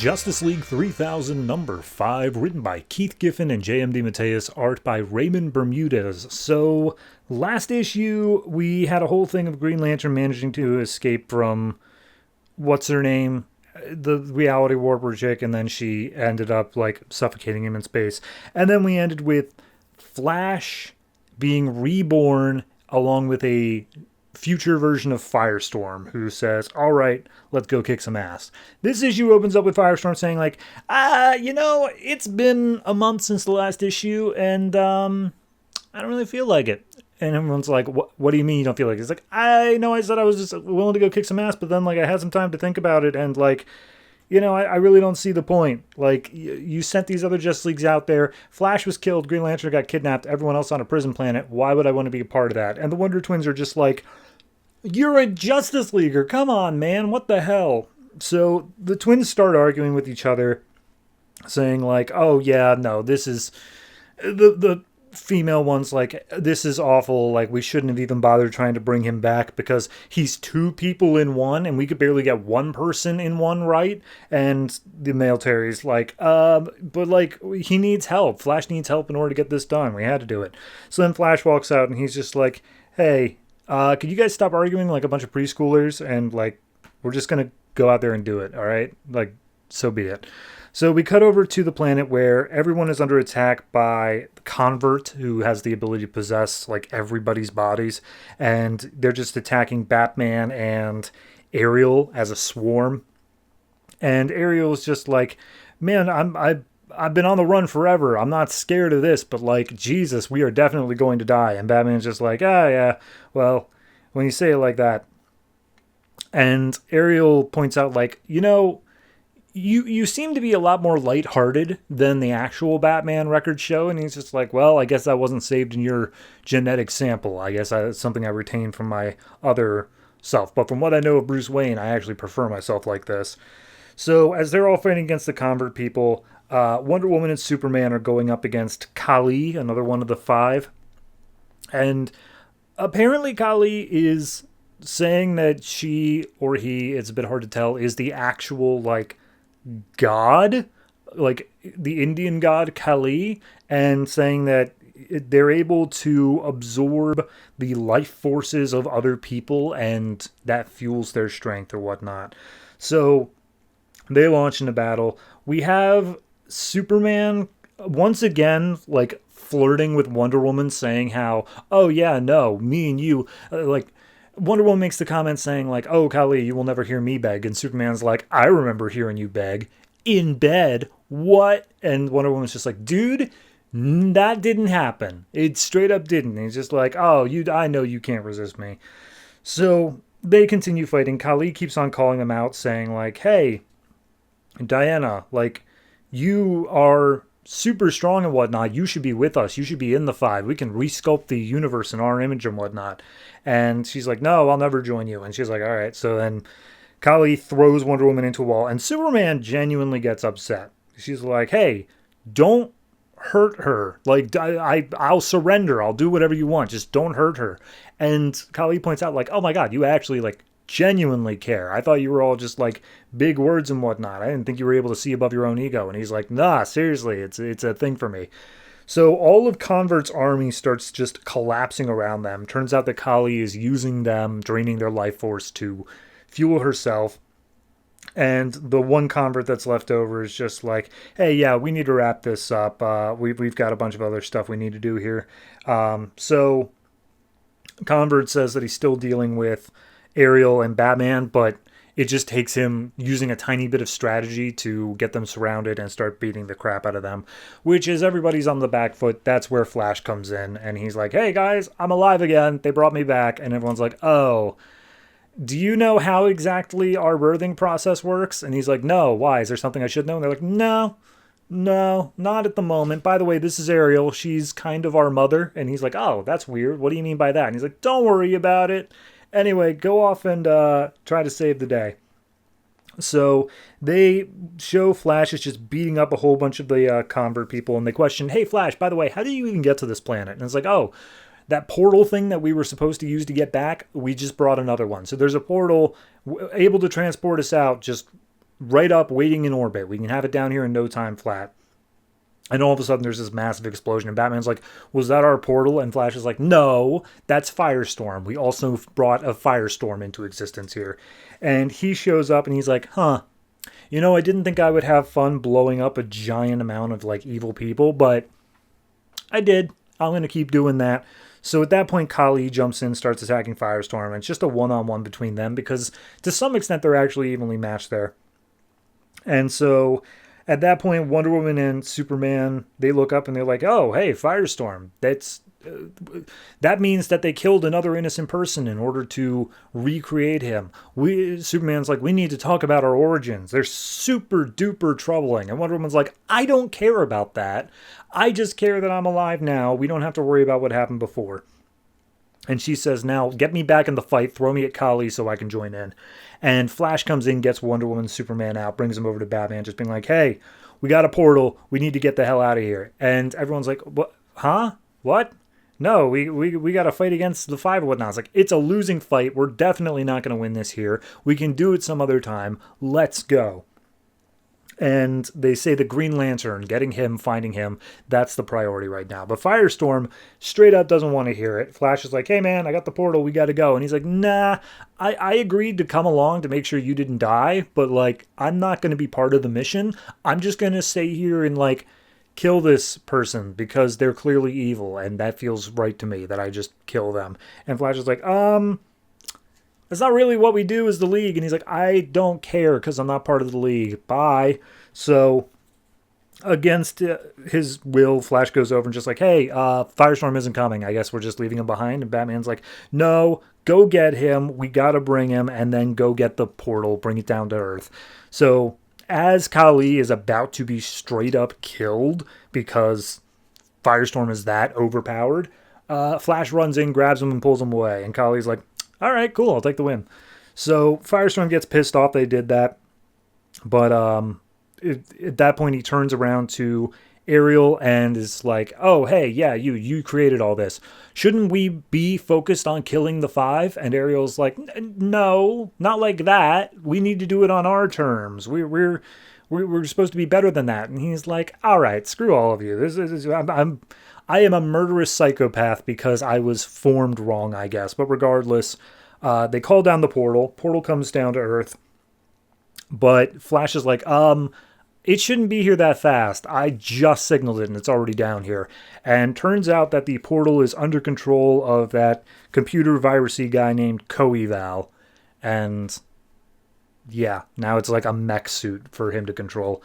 Justice League 3000 number 5, written by Keith Giffen and J.M. DeMatteis, art by Raymond Bermudez. So, last issue, we had a whole thing of Green Lantern managing to escape from, what's her name? The reality warper chick, and then she ended up, suffocating him in space. And then we ended with Flash being reborn along with a future version of Firestorm, who says, all right, let's go kick some ass. This issue opens up with Firestorm saying, it's been a month since the last issue, and I don't really feel like it. And everyone's like, what do you mean you don't feel like it? It's like, I know I said I was just willing to go kick some ass, but then, I had some time to think about it, and, I really don't see the point. You sent these other Justice Leagues out there. Flash was killed. Green Lantern got kidnapped. Everyone else on a prison planet. Why would I want to be a part of that? And the Wonder Twins are just like, you're a Justice Leaguer. Come on, man. What the hell? So the twins start arguing with each other, saying oh, yeah, no, this is... The female one's like, this is awful, we shouldn't have even bothered trying to bring him back because he's two people in one and we could barely get one person in one, right? And the male Terry's like, he needs help. Flash needs help in order to get this done. We had to do it. So then Flash walks out and he's just like, hey, could you guys stop arguing like a bunch of preschoolers, and we're just gonna go out there and do it, all right? So be it. So we cut over to the planet where everyone is under attack by Convert, who has the ability to possess everybody's bodies, and they're just attacking Batman and Ariel as a swarm. And Ariel is just like, man, I've been on the run forever. I'm not scared of this, but Jesus, we are definitely going to die. And Batman's just like, yeah, well, when you say it like that. And Ariel points out You seem to be a lot more lighthearted than the actual Batman records show. And he's just like, well, I guess that wasn't saved in your genetic sample. I guess it's something I retained from my other self. But from what I know of Bruce Wayne, I actually prefer myself like this. So as they're all fighting against the Convert people, Wonder Woman and Superman are going up against Kali, another one of the five. And apparently Kali is saying that she or he, it's a bit hard to tell, is the actual, god, the Indian god Kali, and saying that they're able to absorb the life forces of other people and that fuels their strength or whatnot. So they launch into battle. We have Superman once again flirting with Wonder Woman, saying how, oh yeah, no, me and you, Wonder Woman makes the comment saying oh, Kali, you will never hear me beg. And Superman's like, I remember hearing you beg. In bed? What? And Wonder Woman's just like, dude, that didn't happen. It straight up didn't. And he's just like, oh, I know you can't resist me. So they continue fighting. Kali keeps on calling them out, saying hey, Diana, you are super strong and whatnot. You should be with us. You should be in the five. We can resculpt the universe in our image and whatnot. And she's like, no, I'll never join you. And she's like, all right. So then Kali throws Wonder Woman into a wall, and Superman genuinely gets upset. She's like, hey, don't hurt her. I'll surrender. I'll do whatever you want. Just don't hurt her. And Kali points out oh my God, you actually genuinely care. I thought you were all just big words and whatnot. I didn't think you were able to see above your own ego. And he's like, nah, seriously, it's a thing for me. So all of Convert's army starts just collapsing around them. Turns out that Kali is using them, draining their life force to fuel herself. And the one Convert that's left over is just like, hey, yeah, we need to wrap this up. We've got a bunch of other stuff we need to do here. So Convert says that he's still dealing with Ariel and Batman, but it just takes him using a tiny bit of strategy to get them surrounded and start beating the crap out of them, which is everybody's on the back foot. That's where Flash comes in, and he's like, hey guys, I'm alive again. They brought me back. And everyone's like, oh, do you know how exactly our birthing process works? And he's like, no, why? Is there something I should know? And they're like, no, not at the moment. By the way, this is Ariel. She's kind of our mother. And he's like, oh, that's weird. What do you mean by that? And he's like, don't worry about it. Anyway, go off and try to save the day. So they show Flash is just beating up a whole bunch of the Convert people, and they question, hey, Flash, by the way, how did you even get to this planet? And it's like, oh, that portal thing that we were supposed to use to get back, we just brought another one. So there's a portal able to transport us out, just right up, waiting in orbit. We can have it down here in no time flat. And all of a sudden, there's this massive explosion. And Batman's like, was that our portal? And Flash is like, no, that's Firestorm. We also brought a firestorm into existence here. And he shows up and he's like, huh, you know, I didn't think I would have fun blowing up a giant amount of like evil people, but I did. I'm going to keep doing that. So at that point, Kali jumps in, starts attacking Firestorm. And it's just a one-on-one between them because to some extent, they're actually evenly matched there. And so at that point, Wonder Woman and Superman, they look up and they're like, oh, hey, Firestorm. That means that they killed another innocent person in order to recreate him. Superman's like, we need to talk about our origins. They're super duper troubling. And Wonder Woman's like, I don't care about that. I just care that I'm alive now. We don't have to worry about what happened before. And she says, now get me back in the fight. Throw me at Kali so I can join in. And Flash comes in, gets Wonder Woman and Superman out, brings them over to Batman, just being like, hey, we got a portal. We need to get the hell out of here. And everyone's like, what? Huh? What? No, we got to fight against the Five and whatnot. It's like, it's a losing fight. We're definitely not going to win this here. We can do it some other time. Let's go. And they say the Green Lantern, getting him, finding him, that's the priority right now. But Firestorm straight up doesn't want to hear it. Flash is like, hey man, I got the portal, we got to go. And he's like, nah, I agreed to come along to make sure you didn't die, but like, I'm not going to be part of the mission. I'm just going to stay here and like, kill this person because they're clearly evil. And that feels right to me that I just kill them. And Flash is like, that's not really what we do as the League. And he's like, I don't care because I'm not part of the League. Bye. So against his will, Flash goes over and just like, hey, Firestorm isn't coming. I guess we're just leaving him behind. And Batman's like, no, go get him. We got to bring him and then go get the portal, bring it down to Earth. So as Kali is about to be straight up killed because Firestorm is that overpowered, Flash runs in, grabs him and pulls him away. And Kali's like, all right, cool, I'll take the win. So Firestorm gets pissed off they did that. But at that point, he turns around to Ariel and is like, oh, hey, yeah, you created all this. Shouldn't we be focused on killing the Five? And Ariel's like, no, not like that. We need to do it on our terms. We're supposed to be better than that. And he's like, all right, screw all of you. I am a murderous psychopath because I was formed wrong, I guess. But regardless, they call down the portal. Portal comes down to Earth. But Flash is like, it shouldn't be here that fast. I just signaled it and it's already down here. And turns out that the portal is under control of that computer virusy guy named Coeval. And yeah, now it's like a mech suit for him to control.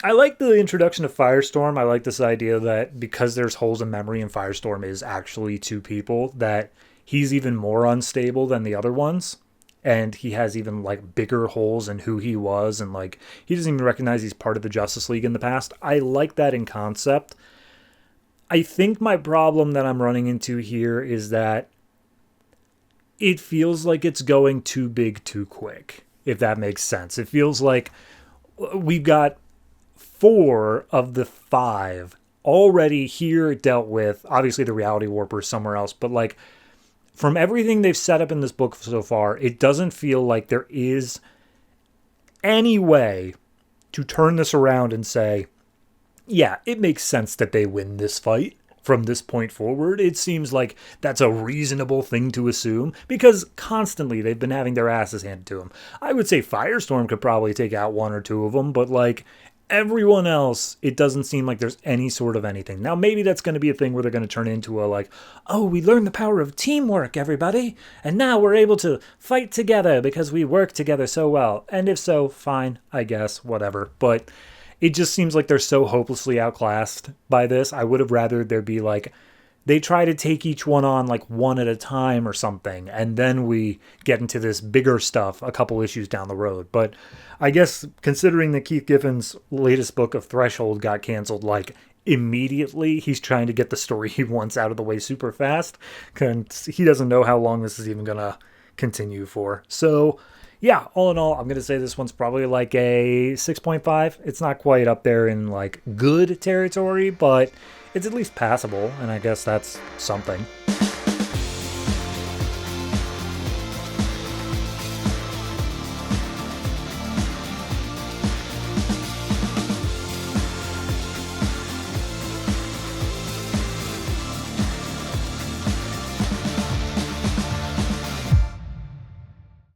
I like the introduction of Firestorm. I like this idea that because there's holes in memory and Firestorm is actually two people, that he's even more unstable than the other ones. And he has even like bigger holes in who he was. And like, he doesn't even recognize he's part of the Justice League in the past. I like that in concept. I think my problem that I'm running into here is that it feels like it's going too big too quick, if that makes sense. It feels like we've got 4 of the 5 already here dealt with. Obviously the reality warper is somewhere else, but like from everything they've set up in this book so far, it doesn't feel like there is any way to turn this around and say, yeah, it makes sense that they win this fight from this point forward. It seems like that's a reasonable thing to assume because constantly they've been having their asses handed to them. I would say Firestorm could probably take out 1 or 2 of them, but like everyone else, it doesn't seem like there's any sort of anything. Now, maybe that's going to be a thing where they're going to turn into a like, oh, we learned the power of teamwork, everybody, and now we're able to fight together because we work together so well. And if so, fine, I guess, whatever. But it just seems like they're so hopelessly outclassed by this. I would have rather there be like, they try to take each one on like one at a time or something, and then we get into this bigger stuff a couple issues down the road. But I guess considering that Keith Giffen's latest book of Threshold got canceled like immediately, he's trying to get the story he wants out of the way super fast, because he doesn't know how long this is even going to continue for. So yeah, all in all, I'm going to say this one's probably like a 6.5. It's not quite up there in like good territory, but it's at least passable, and I guess that's something.